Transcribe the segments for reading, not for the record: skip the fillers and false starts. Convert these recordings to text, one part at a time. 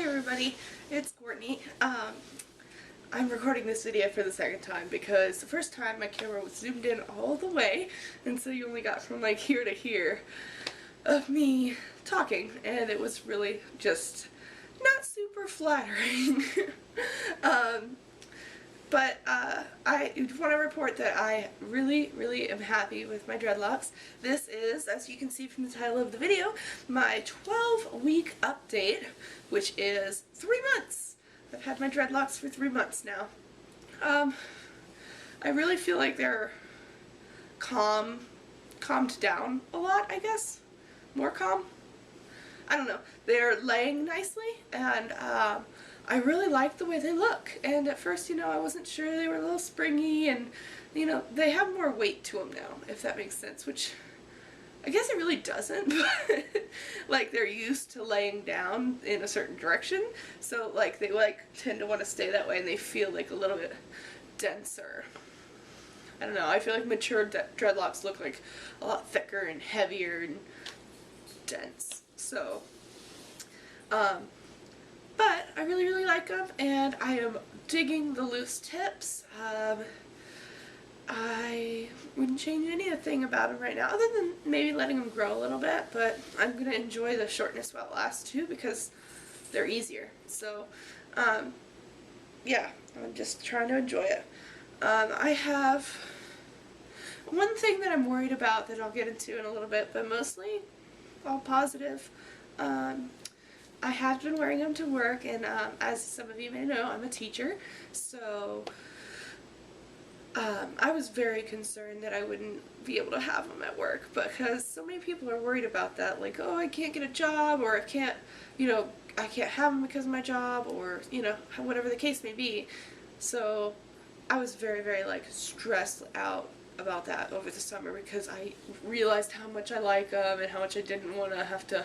Hi everybody, it's Courtney. I'm recording this video for the second time because the first time my camera was zoomed in all the way, and so you only got from like here to here of me talking, and it was really just not super flattering. But I want to report that I really am happy with my dreadlocks. This is, as you can see from the title of the video, my 12-week update, which is 3 months. I've had my dreadlocks for 3 months now. I really feel like they're calmed down a lot, I guess. More calm. I don't know. They're laying nicely, and I really like the way they look. And at first, I wasn't sure. They were a little springy, and they have more weight to them now, if that makes sense, which I guess it really doesn't, but like they're used to laying down in a certain direction, so like they tend to want to stay that way, and they feel like a little bit denser. I don't know, I feel like mature dreadlocks look like a lot thicker and heavier and dense. So but I really like them, and I am digging the loose tips. I wouldn't change anything about them right now, other than maybe letting them grow a little bit, but I'm going to enjoy the shortness while it lasts too, because they're easier. So, yeah, I'm just trying to enjoy it. I have one thing that I'm worried about that I'll get into in a little bit, but mostly all positive. I have been wearing them to work, and as some of you may know, I'm a teacher, so I was very concerned that I wouldn't be able to have them at work, because so many people are worried about that, like, oh, I can't get a job, or I can't have them because of my job, or, whatever the case may be. So I was very like stressed out about that over the summer, because I realized how much I like them and how much I didn't want to have to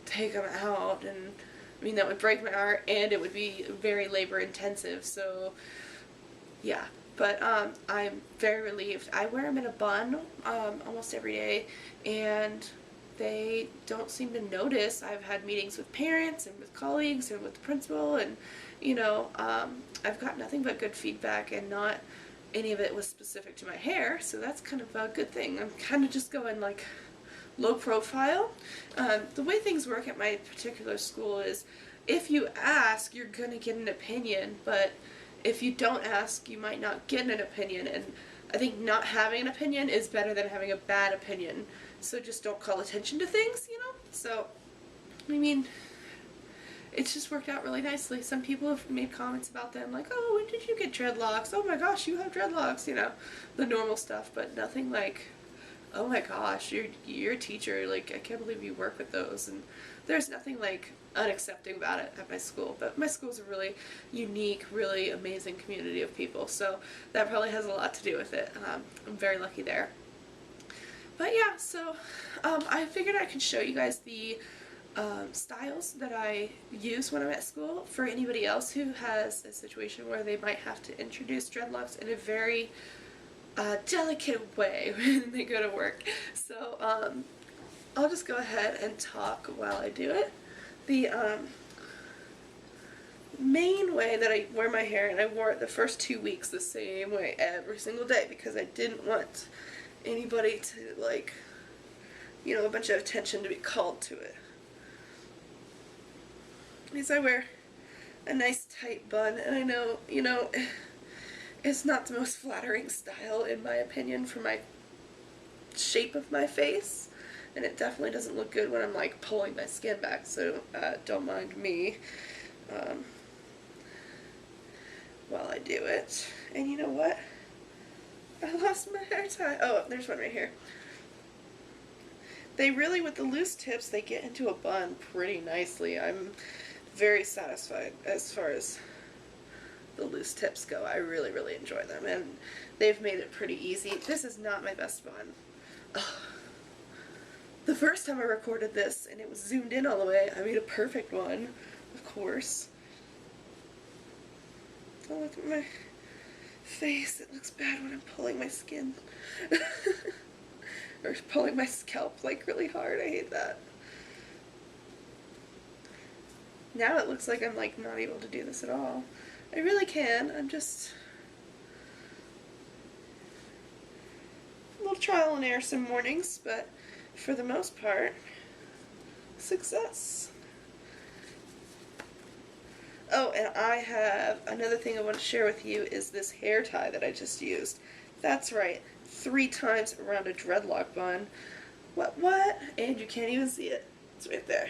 take them out, and I mean that would break my heart, and it would be very labor intensive. So yeah, but I'm very relieved. I wear them in a bun almost every day, and they don't seem to notice. I've had meetings with parents and with colleagues and with the principal, and I've got nothing but good feedback, and not any of it was specific to my hair, so that's kind of a good thing. I'm kind of just going like low profile. The way things work at my particular school is if you ask, you're going to get an opinion, but if you don't ask, you might not get an opinion, and I think not having an opinion is better than having a bad opinion. So just don't call attention to things, So, I mean, it's just worked out really nicely. Some people have made comments about them, like, oh, when did you get dreadlocks? Oh my gosh, you have dreadlocks, the normal stuff, but nothing like, oh my gosh, you're a teacher, like, I can't believe you work with those. And there's nothing like unaccepting about it at my school, but my school's a really unique, really amazing community of people, so that probably has a lot to do with it. I'm very lucky there. But yeah, so I figured I could show you guys the styles that I use when I'm at school, for anybody else who has a situation where they might have to introduce dreadlocks in a very delicate way when they go to work. So I'll just go ahead and talk while I do it. The main way that I wear my hair, and I wore it the first 2 weeks the same way every single day, because I didn't want anybody to, like, a bunch of attention to be called to it, is I wear a nice tight bun, and I know, it's not the most flattering style, in my opinion, for my shape of my face, and it definitely doesn't look good when I'm like pulling my skin back, so don't mind me while I do it. And you know what? I lost my hair tie. Oh, there's one right here. They really, with the loose tips, they get into a bun pretty nicely. I'm very satisfied as far as the loose tips go. I really enjoy them, and they've made it pretty easy. This is not my best bun. Ugh. The first time I recorded this, and it was zoomed in all the way, I made a perfect one, of course. Don't look at my face. It looks bad when I'm pulling my skin. Or pulling my scalp like really hard. I hate that. Now it looks like I'm like not able to do this at all. I really can. I'm just a little trial and error some mornings, but for the most part, success. Oh, and I have another thing I want to share with you is this hair tie that I just used. That's right, 3 times around a dreadlock bun. What? And you can't even see it. It's right there.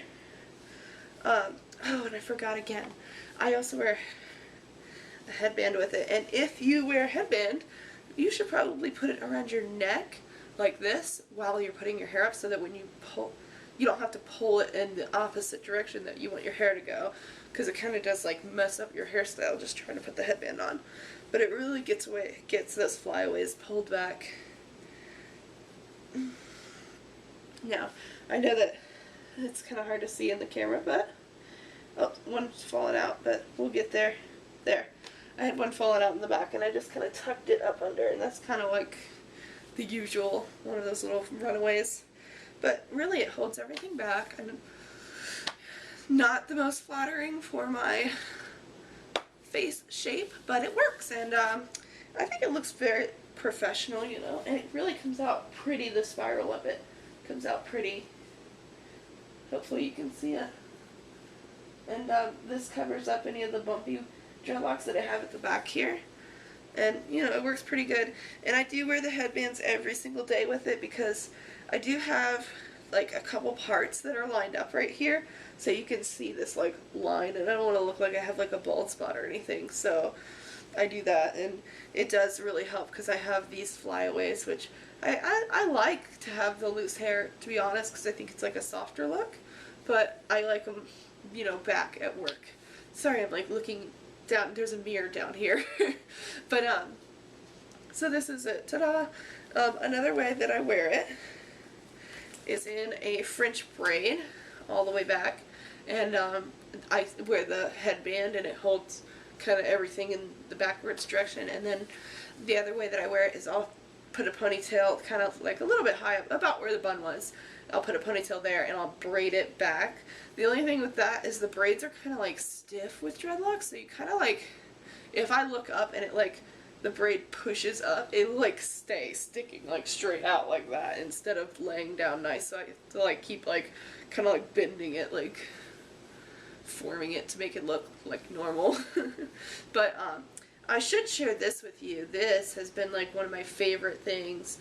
Oh, and I forgot again. I also wear a headband with it. And if you wear a headband, you should probably put it around your neck like this while you're putting your hair up so that when you pull, you don't have to pull it in the opposite direction that you want your hair to go, because it kind of does like mess up your hairstyle just trying to put the headband on. But it really gets those flyaways pulled back. Now, I know that it's kind of hard to see in the camera, but oh, one's falling out, but we'll get there. There. I had one falling out in the back, and I just kind of tucked it up under, and that's kind of like the usual, one of those little runaways. But really it holds everything back, and not the most flattering for my face shape, but it works, and I think it looks very professional, you know, and it really comes out pretty. The spiral of it comes out pretty. Hopefully you can see it. And this covers up any of the bumpy dreadlocks that I have at the back here. And, you know, it works pretty good. And I do wear the headbands every single day with it because I do have, like, a couple parts that are lined up right here. So you can see this, like, line. And I don't want to look like I have, like, a bald spot or anything. So I do that. And it does really help because I have these flyaways, which I like to have the loose hair, to be honest, because I think it's, like, a softer look. But I like them, you know, back at work. Sorry, I'm, like, looking down. There's a mirror down here. But so this is it. Ta-da! Another way that I wear it is in a French braid all the way back, and I wear the headband, and it holds kind of everything in the backwards direction. And then the other way that I wear it is I'll put a ponytail kind of like a little bit high up, about where the bun was. I'll put a ponytail there and I'll braid it back. The only thing with that is the braids are kind of like stiff with dreadlocks, so you kind of like, if I look up and it like, the braid pushes up, it will like stay sticking like straight out like that instead of laying down nice. So I have to like keep like, kind of like bending it, like forming it to make it look like normal. But I should share this with you. This has been like one of my favorite things.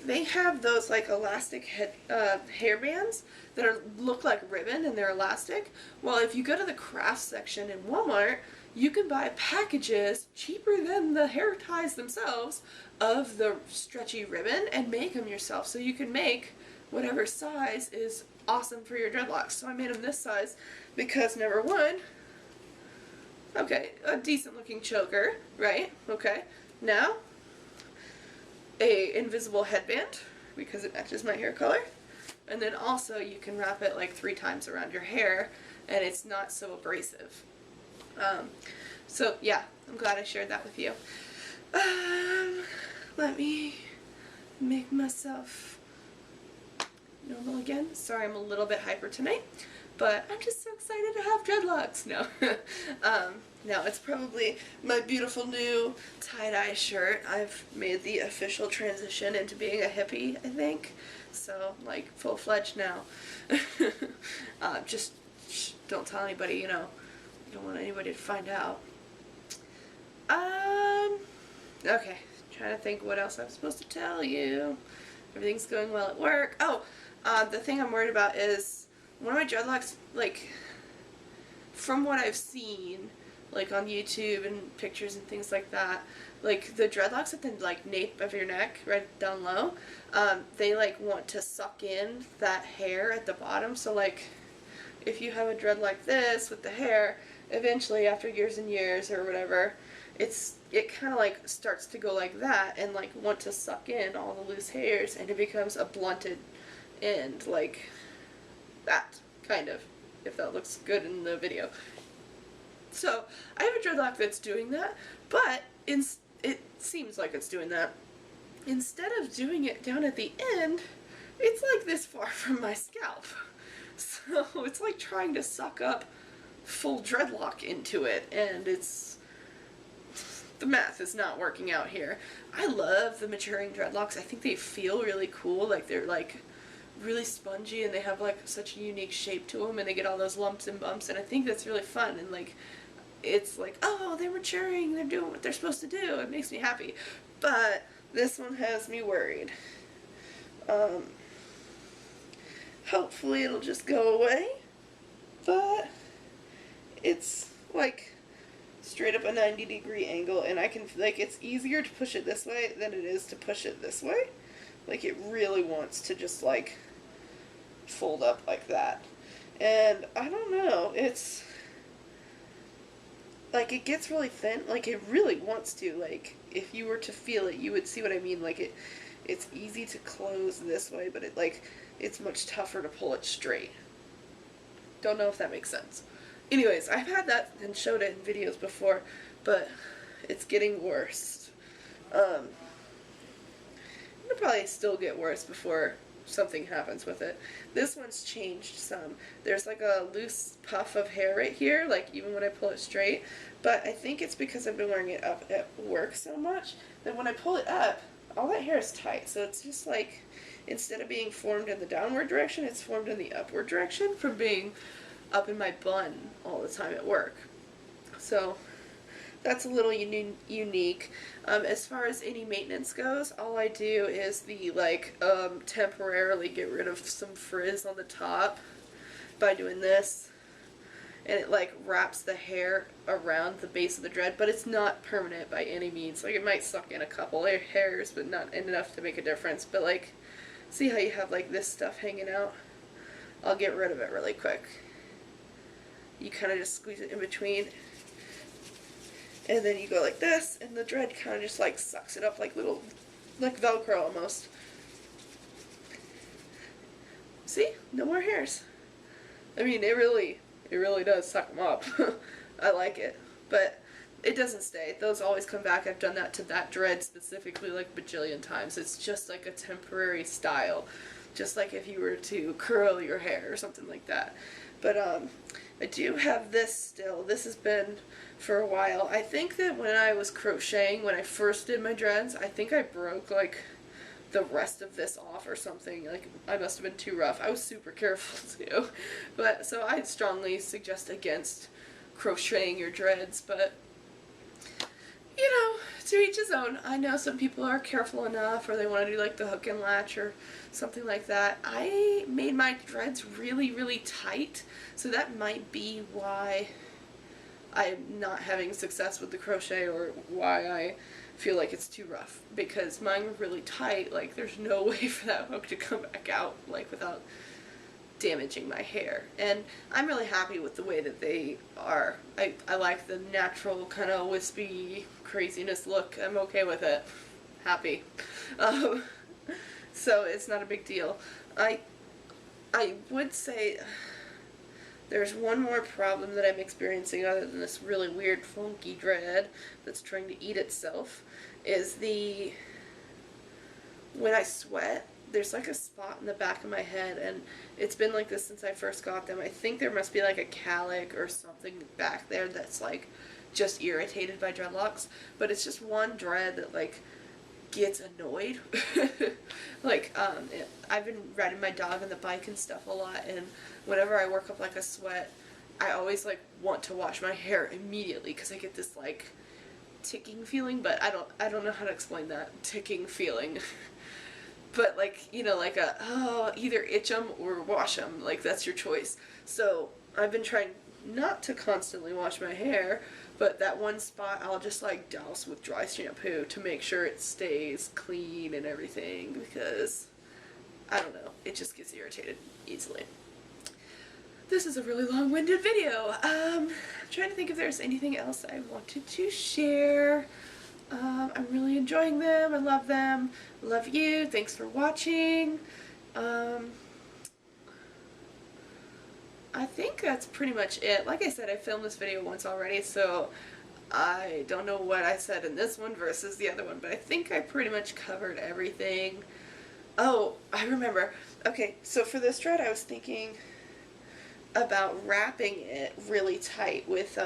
They have those like elastic hair bands that look like ribbon and they're elastic. Well, if you go to the craft section in Walmart, you can buy packages cheaper than the hair ties themselves of the stretchy ribbon and make them yourself. So you can make whatever size is awesome for your dreadlocks. So I made them this size because number one, okay, a decent looking choker, right? Okay, now a invisible headband because it matches my hair color, and then also you can wrap it like 3 times around your hair and it's not so abrasive. So yeah, I'm glad I shared that with you. Let me make myself normal again. Sorry, I'm a little bit hyper tonight, but I'm just so excited to have dreadlocks. No. Now it's probably my beautiful new tie-dye shirt. I've made the official transition into being a hippie, I think. So, like, full-fledged now. Just don't tell anybody, you know. You don't want anybody to find out. Okay. Trying to think what else I'm supposed to tell you. Everything's going well at work. Oh, the thing I'm worried about is one of my dreadlocks, like, from what I've seen, like on YouTube and pictures and things like that, like the dreadlocks at the like nape of your neck, right down low, they like want to suck in that hair at the bottom. So like if you have a dread like this with the hair, eventually after years and years or whatever, it kind of like starts to go like that and like want to suck in all the loose hairs, and it becomes a blunted end like that, kind of, if that looks good in the video. So, I have a dreadlock that's doing that, but it seems like it's doing that. Instead of doing it down at the end, it's like this far from my scalp. So, So it's like trying to suck up full dreadlock into it, and the math is not working out here. I love the maturing dreadlocks. I think they feel really cool. Like they're like really spongy and they have like such a unique shape to them, and they get all those lumps and bumps, and I think that's really fun. And like it's like, oh, they're maturing, they're doing what they're supposed to do. It makes me happy. But this one has me worried. Hopefully it'll just go away, but it's like straight up a 90-degree angle, and I can, like, it's easier to push it this way than it is to push it this way. Like, it really wants to just, like, fold up like that. And I don't know, it's like, it gets really thin. Like, it really wants to. Like, if you were to feel it, you would see what I mean. Like, it's easy to close this way, but it's much tougher to pull it straight. Don't know if that makes sense. Anyways, I've had that and showed it in videos before, but it's getting worse. It'll probably still get worse before something happens with it. This one's changed some. There's like a loose puff of hair right here, like even when I pull it straight, but I think it's because I've been wearing it up at work so much that when I pull it up, all that hair is tight, so it's just like, instead of being formed in the downward direction, it's formed in the upward direction from being up in my bun all the time at work. So that's a little unique. As far as any maintenance goes, all I do is temporarily get rid of some frizz on the top by doing this. And it like wraps the hair around the base of the dread, but it's not permanent by any means. Like, it might suck in a couple of hairs, but not enough to make a difference. But like, see how you have like this stuff hanging out? I'll get rid of it really quick. You kind of just squeeze it in between, and then you go like this, and the dread kind of just like sucks it up like little, like Velcro almost. See? No more hairs. I mean, it really does suck them up. I like it, but it doesn't stay. Those always come back. I've done that to that dread specifically like bajillion times. It's just like a temporary style, just like if you were to curl your hair or something like that. But I do have this still. This has been for a while. I think that when I was crocheting, when I first did my dreads, I think I broke like the rest of this off or something. Like, I must have been too rough. I was super careful too. But so I'd strongly suggest against crocheting your dreads, but you know, to each his own. I know some people are careful enough, or they want to do like the hook and latch or something like that. I made my dreads really, really tight, so that might be why I'm not having success with the crochet, or why I feel like it's too rough, because mine were really tight. Like, there's no way for that hook to come back out like without damaging my hair. And I'm really happy with the way that they are. I like the natural kind of wispy craziness look. I'm okay with it. Happy. So it's not a big deal. I would say there's one more problem that I'm experiencing other than this really weird funky dread that's trying to eat itself, is when I sweat, there's like a spot in the back of my head, and it's been like this since I first got them. I think there must be like a calic or something back there that's like just irritated by dreadlocks, but it's just one dread that like gets annoyed. Like, I've been riding my dog on the bike and stuff a lot, and whenever I work up like a sweat, I always like want to wash my hair immediately because I get this like ticking feeling, but I don't know how to explain that ticking feeling. But like, you know, like either itch them or wash them, like that's your choice. So I've been trying not to constantly wash my hair, but that one spot I'll just like douse with dry shampoo to make sure it stays clean and everything, because I don't know, it just gets irritated easily. This is a really long-winded video. I'm trying to think if there's anything else I wanted to share. I'm really enjoying them. I love them. Love you. Thanks for watching. I think that's pretty much it. Like I said, I filmed this video once already, so I don't know what I said in this one versus the other one, but I think I pretty much covered everything. Oh, I remember. Okay, so for this dread I was thinking about wrapping it really tight with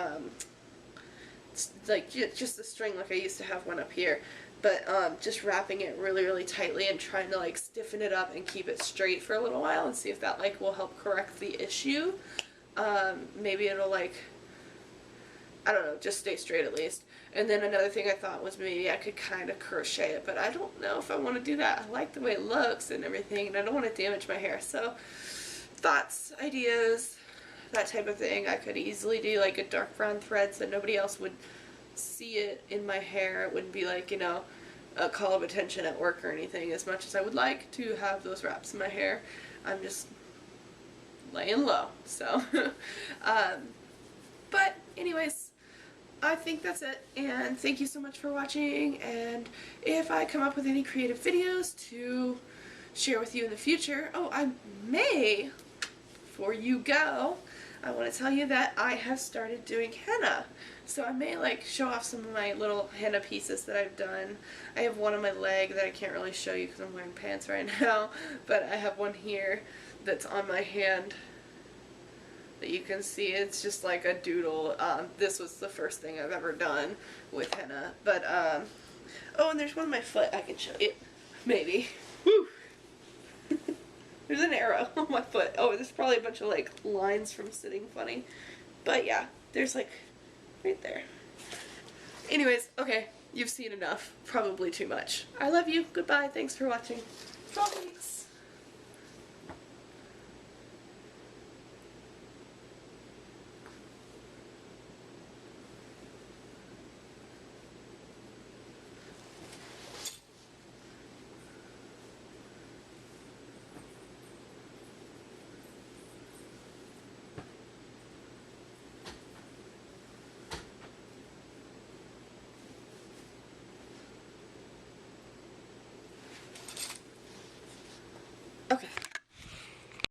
like just the string, like I used to have one up here, but just wrapping it really really tightly and trying to like stiffen it up and keep it straight for a little while and see if that like will help correct the issue. Maybe it'll like, I don't know, just stay straight at least. And then another thing I thought was maybe I could kind of crochet it, but I don't know if I want to do that. I like the way it looks and everything, and I don't want to damage my hair. So thoughts, ideas, that type of thing. I could easily do like a dark brown thread so nobody else would see it in my hair. It wouldn't be like, you know, a call of attention at work or anything. As much as I would like to have those wraps in my hair, I'm just laying low. So, but anyways, I think that's it, and thank you so much for watching, and if I come up with any creative videos to share with you in the future, oh, I may, before you go, I want to tell you that I have started doing henna. So I may like show off some of my little henna pieces that I've done. I have one on my leg that I can't really show you because I'm wearing pants right now, but I have one here that's on my hand that you can see. It's just like a doodle. This was the first thing I've ever done with henna. But, oh, and there's one on my foot I can show you. Maybe. Woo! There's an arrow on my foot. Oh, there's probably a bunch of, like, lines from sitting funny. But, yeah, there's, like, right there. Anyways, okay, you've seen enough. Probably too much. I love you. Goodbye. Thanks for watching. Thanks. Okay.